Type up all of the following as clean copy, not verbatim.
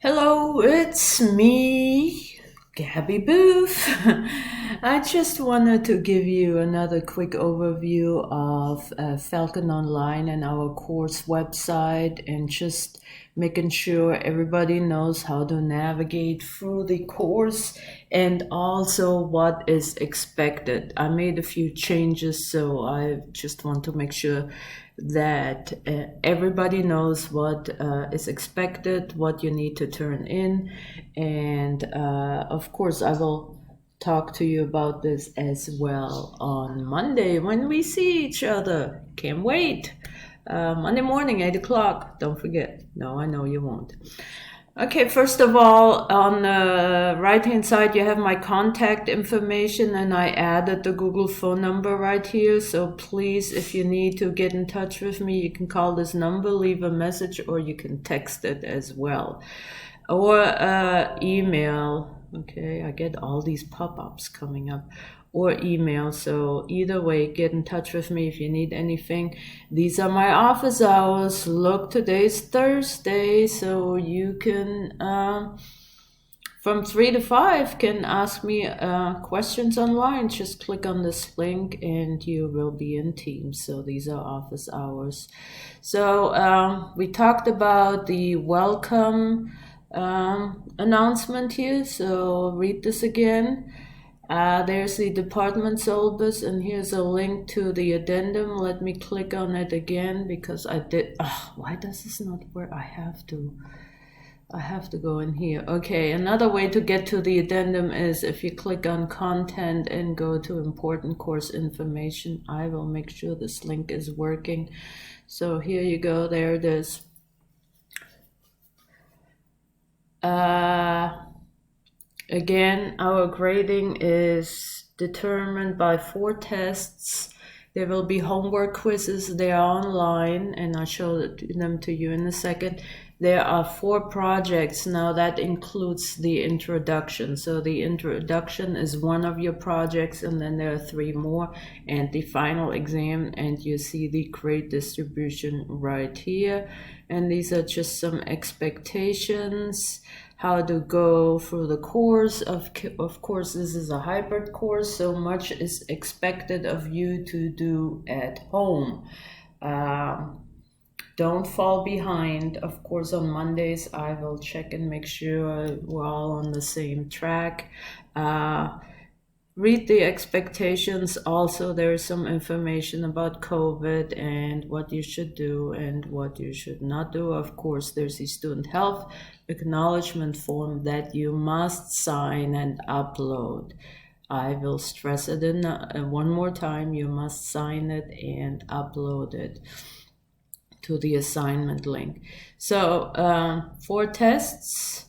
Hello, it's me, Gabby Booth. I just wanted to give you another quick overview of Falcon Online and our course website, and just making sure everybody knows how to navigate through the course and also what is expected. I made a few changes, so I just want to make sure that everybody knows what is expected, what you need to turn in, and of course, I will talk to you about this as well on Monday when we see each other. Can't wait. Monday morning, 8 o'clock. Don't forget. No, I know you won't. Okay, first of all, on the right-hand side, you have my contact information, and I added the Google phone number right here. So please, if you need to get in touch with me, you can call this number, leave a message, or you can text it as well. Or email. Okay, I get all these pop-ups coming up. Or email. So either way, get in touch with me if you need anything. These are my office hours. Look, today's Thursday, so you can from 3 to 5 can ask me questions online. Just click on this link and you will be in Teams. So these are office hours. So we talked about the welcome announcement here. So read this again. There's the department syllabus, and here's a link to the addendum. Let me click on it again because I did. Why does this not work? I have to go in here. Okay, another way to get to the addendum is if you click on content and go to important course information. I will make sure this link is working. So here you go. There it is. Again, our grading is determined by 4 tests. There will be homework quizzes. They are online, and I'll show them to you in a second. There are 4 projects. Now that includes the introduction. So the introduction is one of your projects, and then there are 3 more, and the final exam, and you see the grade distribution right here. And these are just some expectations, how to go through the course. Of course, this is a hybrid course, so much is expected of you to do at home. Don't fall behind. Of course, on Mondays, I will check and make sure we're all on the same track. Read the expectations. Also, there is some information about COVID and what you should do and what you should not do. Of course, there's the student health acknowledgement form that you must sign and upload. I will stress it one more time. You must sign it and upload it to the assignment link. So 4 tests.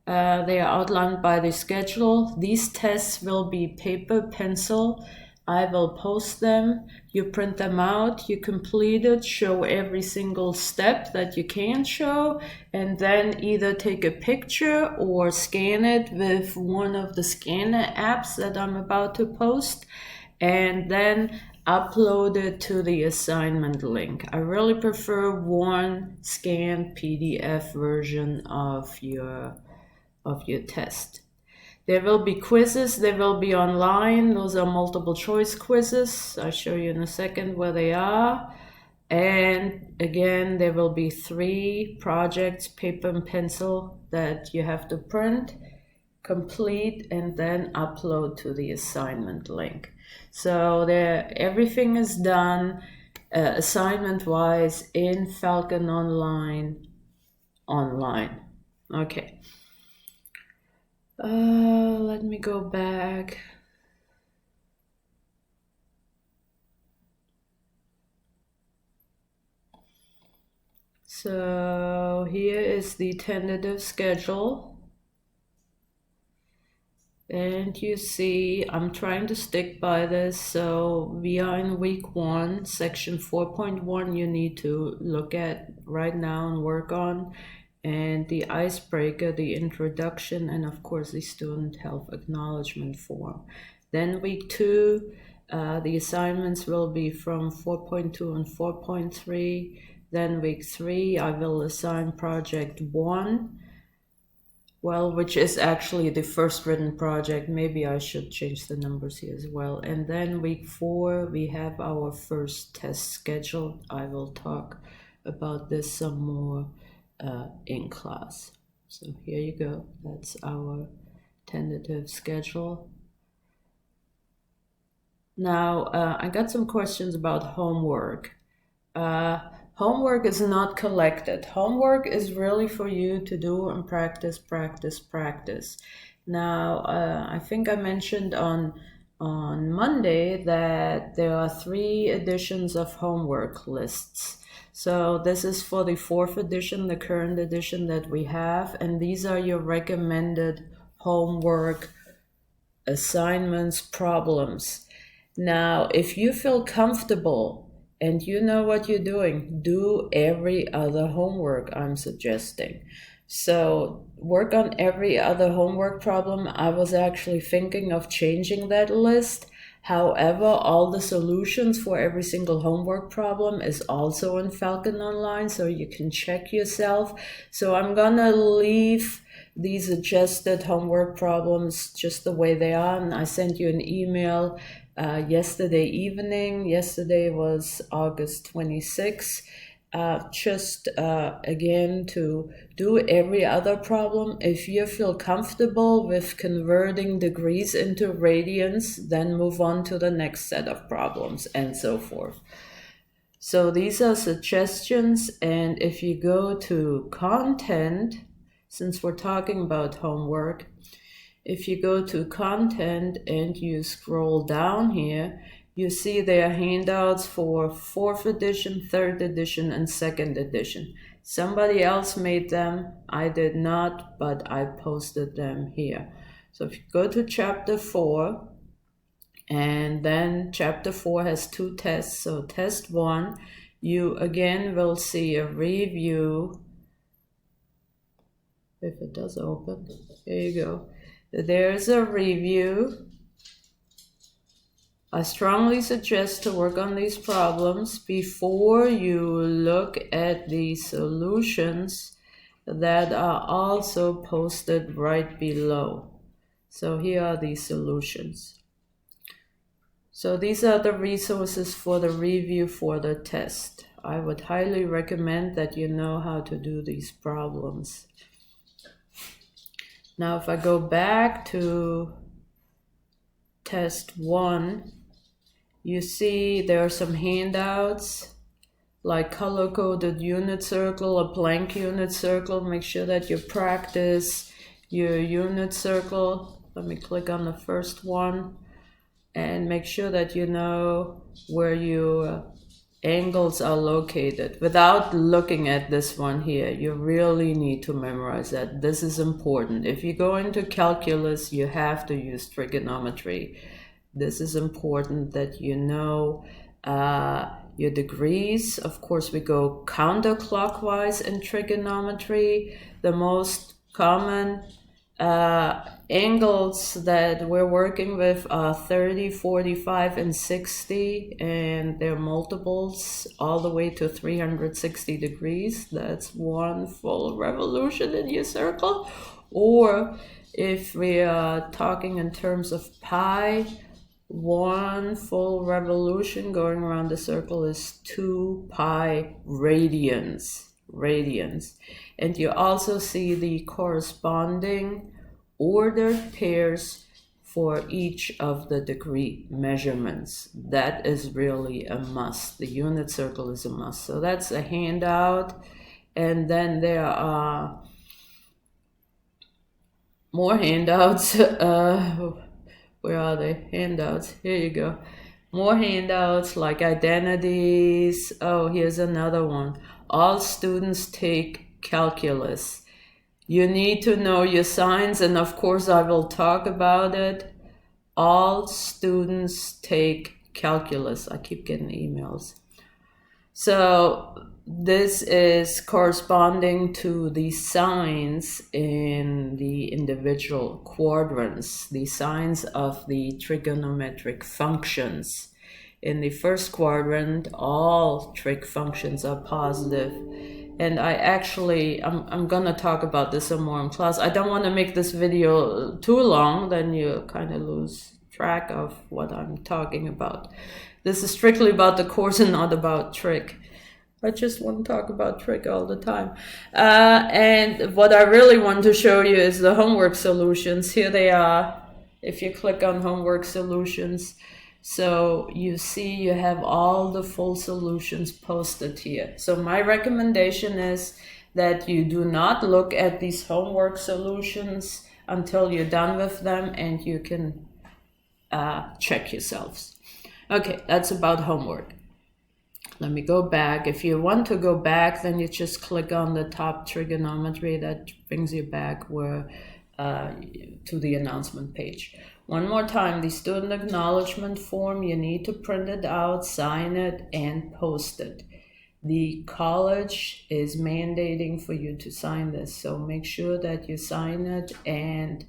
They are outlined by the schedule. These tests will be paper, pencil. I will post them. You print them out, you complete it, show every single step that you can show, and then either take a picture or scan it with one of the scanner apps that I'm about to post, and then upload it to the assignment link. I really prefer one scanned PDF version of your test. There will be quizzes. They will be online. Those are multiple choice quizzes. I'll show you in a second where they are. And again, there will be 3 projects, paper and pencil, that you have to print, complete, and then upload to the assignment link. So everything is done assignment-wise in Falcon Online. Okay. Let me go back. So here is the tentative schedule. And you see, I'm trying to stick by this. So we are in week 1, section 4.1 you need to look at right now and work on. And the icebreaker, the introduction, and of course the student health acknowledgement form. Then week 2, the assignments will be from 4.2 and 4.3. Then week 3, I will assign project 1. well, which is actually the first written project. Maybe I should change the numbers here as well. And then week 4, we have our first test scheduled. I will talk about this some more in class. So here you go. That's our tentative schedule. Now, I got some questions about homework. Homework is not collected. Homework is really for you to do and practice, practice, practice. Now, I think I mentioned on Monday that there are 3 editions of homework lists. So this is for the 4th edition, the current edition that we have, and these are your recommended homework assignments, problems. Now, if you feel comfortable and you know what you're doing, do every other homework I'm suggesting. So work on every other homework problem. I was actually thinking of changing that list. However, all the solutions for every single homework problem is also in Falcon Online, so you can check yourself. So I'm gonna leave these adjusted homework problems just the way they are, and I sent you an email yesterday evening. Yesterday was August 26th. Again, to do every other problem. If you feel comfortable with converting degrees into radians, then move on to the next set of problems and so forth. So these are suggestions, and if you go to content, since we're talking about homework, if you go to content and you scroll down here, you see there are handouts for 4th edition, 3rd edition, and 2nd edition. Somebody else made them. I did not, but I posted them here. So if you go to chapter 4, and then chapter 4 has 2 tests. So test 1, you again will see a review. If it does open, there you go. There's a review. I strongly suggest to work on these problems before you look at the solutions that are also posted right below. So here are the solutions. So these are the resources for the review for the test. I would highly recommend that you know how to do these problems. Now, if I go back to test 1, you see there are some handouts like color-coded unit circle, a blank unit circle. Make sure that you practice your unit circle. Let me click on the first one and make sure that you know where your angles are located. Without looking at this one here, you really need to memorize that. This is important. If you go into calculus, you have to use trigonometry. This is important that you know your degrees. Of course, we go counterclockwise in trigonometry. The most common angles that we're working with are 30, 45, and 60, and their multiples all the way to 360 degrees. That's one full revolution in your circle. Or if we are talking in terms of pi, one full revolution going around the circle is 2 pi radians. And you also see the corresponding ordered pairs for each of the degree measurements. That is really a must. The unit circle is a must. So that's a handout. And then there are more handouts. Where are they? Handouts. Here you go. More handouts like identities. Oh, here's another one. All students take calculus. You need to know your signs, and of course I will talk about it. All students take calculus. I keep getting emails. So this is corresponding to the signs in the individual quadrants, the signs of the trigonometric functions. In the first quadrant, all trig functions are positive. And I'm gonna talk about this some more in class. I don't want to make this video too long, then you kind of lose track of what I'm talking about. This is strictly about the course and not about Trig. I just want to talk about Trig all the time. And what I really want to show you is the homework solutions. Here they are. If you click on homework solutions, so you see you have all the full solutions posted here. So my recommendation is that you do not look at these homework solutions until you're done with them and you can check yourselves. Okay, that's about homework. Let me go back. If you want to go back, then you just click on the top trigonometry. That brings you back where to the announcement page. One more time, the student acknowledgement form, you need to print it out, sign it, and post it. The college is mandating for you to sign this, so make sure that you sign it and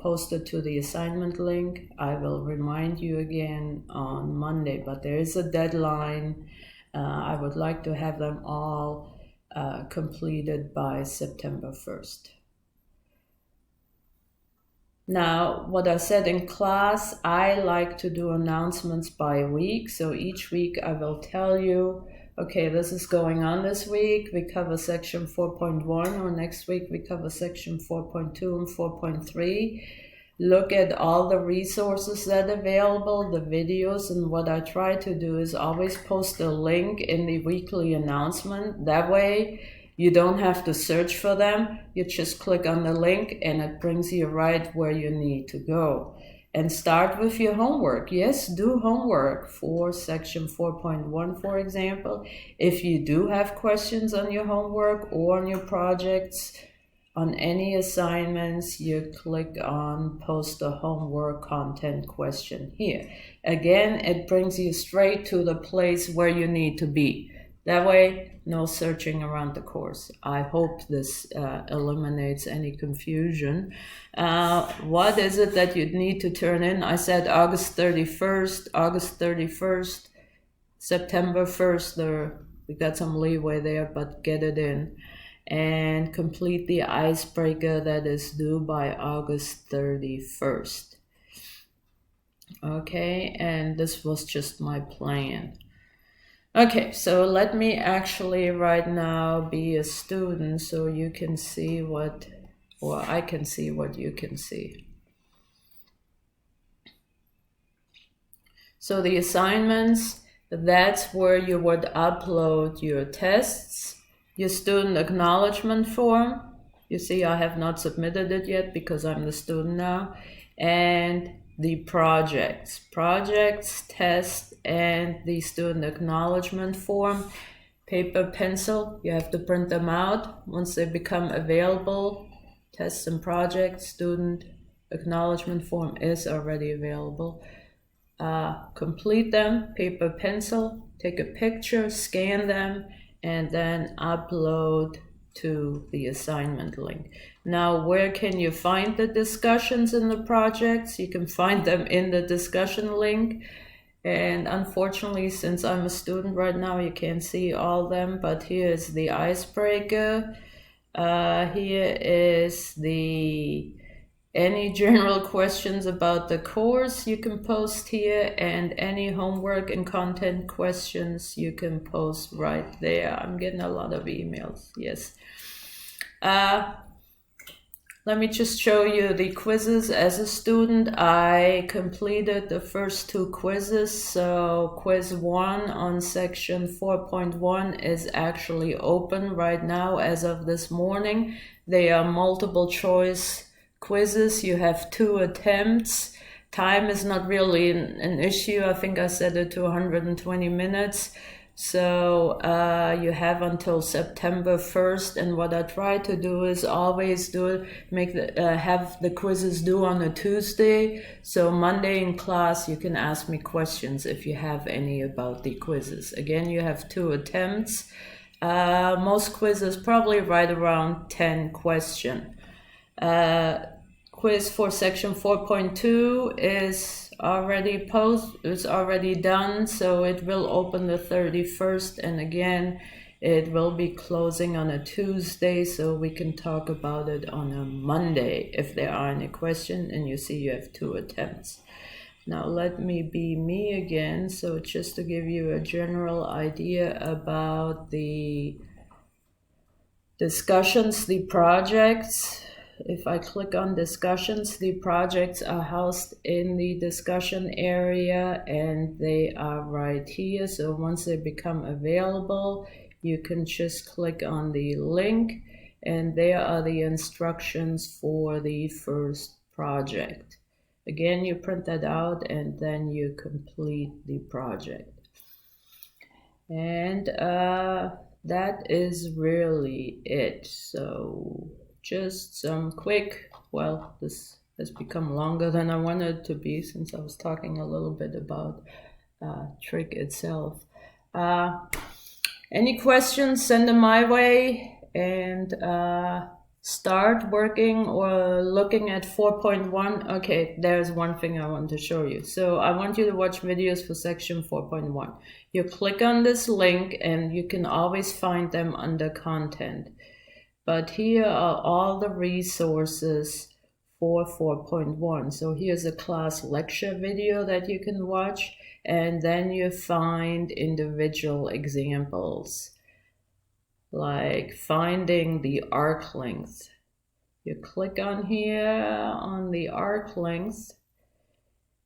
post it to the assignment link. I will remind you again on Monday, but there is a deadline. I would like to have them all completed by September 1st. Now, what I said in class, I like to do announcements by week. So each week I will tell you, okay, this is going on this week. We cover section 4.1, or next week we cover section 4.2 and 4.3. Look at all the resources that are available, the videos, and what I try to do is always post a link in the weekly announcement. That way, you don't have to search for them. You just click on the link and it brings you right where you need to go. And start with your homework. Yes, do homework for section 4.1, for example. If you do have questions on your homework or on your projects, on any assignments, you click on post a homework content question here. Again, it brings you straight to the place where you need to be. That way, no searching around the course. I hope this eliminates any confusion. What is it that you need to turn in? I said August 31st, September 1st. We got some leeway there, but get it in. And complete the icebreaker that is due by August 31st. Okay, and this was just my plan. Okay, so let me actually right now be a student so you can see what, or I can see what you can see. So the assignments, that's where you would upload your tests, your student acknowledgement form. You see I have not submitted it yet because I'm the student now. And the projects, tests, and the student acknowledgement form. Paper, pencil, you have to print them out. Once they become available, tests and projects, student acknowledgement form is already available. Complete them, paper, pencil, take a picture, scan them, and then upload to the assignment link. Now, where can you find the discussions in the projects? You can find them in the discussion link. And unfortunately, since I'm a student right now, you can't see all them, but here is the icebreaker. Here is any general questions about the course you can post here, and any homework and content questions you can post right there. I'm getting a lot of emails, yes. Let me just show you the quizzes. As a student, I completed the first 2 quizzes. So quiz 1 on section 4.1 is actually open right now as of this morning. They are multiple choice quizzes. You have 2 attempts. Time is not really an issue. I think I set it to 120 minutes. So you have until September 1st, and what I try to do is always have the quizzes due on a Tuesday. So Monday in class you can ask me questions if you have any about the quizzes. Again, you have 2 attempts. Most quizzes probably right around 10 questions. Quiz for section 4.2 is already done, so it will open the 31st. And again, It will be closing on a Tuesday, so we can talk about it on a Monday if there are any questions. And you see you have 2 attempts. Now let me be me again. So just to give you a general idea about the discussions, the projects. If I click on discussions, the projects are housed in the discussion area and they are right here. So once they become available, you can just click on the link and there are the instructions for the first project. Again, you print that out and then you complete the project. And that is really it. So just some quick, well, this has become longer than I wanted it to be since I was talking a little bit about trick itself. Any questions, send them my way, and start working or looking at 4.1. Okay, there's one thing I want to show you. So I want you to watch videos for section 4.1. You click on this link and you can always find them under content. But here are all the resources for 4.1. So here's a class lecture video that you can watch, and then you find individual examples, like finding the arc length. You click on here on the arc length,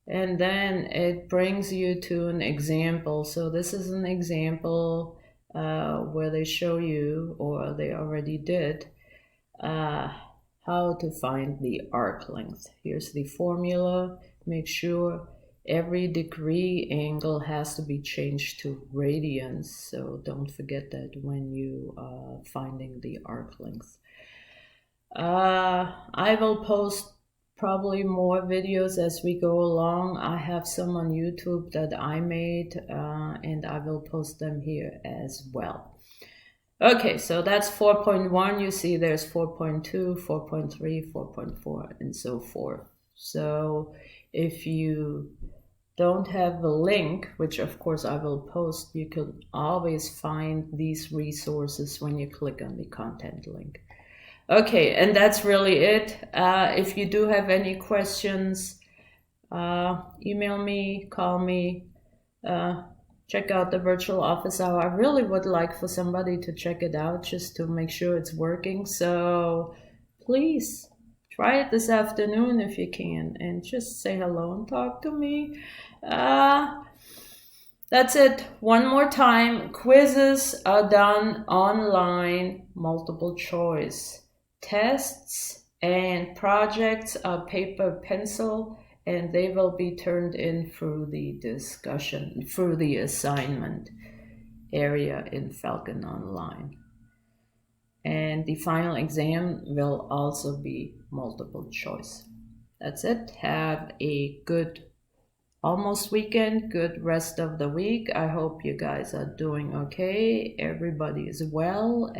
and then it brings you to an example. So this is an example where they show you, or they already did, how to find the arc length. Here's the formula. Make sure every degree angle has to be changed to radians. So don't forget that when you are finding the arc length. I will post probably more videos as we go along. I have some on YouTube that I made and I will post them here as well. Okay, so that's 4.1. You see there's 4.2, 4.3, 4.4, and so forth. So if you don't have the link, which of course I will post, you can always find these resources when you click on the content link. Okay, and that's really it. If you do have any questions, email me, call me, check out the virtual office hour. I really would like for somebody to check it out just to make sure it's working. So please try it this afternoon if you can, and just say hello and talk to me. That's it. One more time. Quizzes are done online, multiple choice. Tests and projects are paper pencil, and they will be turned in through the discussion, through the assignment area in Falcon Online. And the final exam will also be multiple choice. That's it. Have a good almost weekend, good rest of the week. I hope you guys are doing okay. Everybody is well.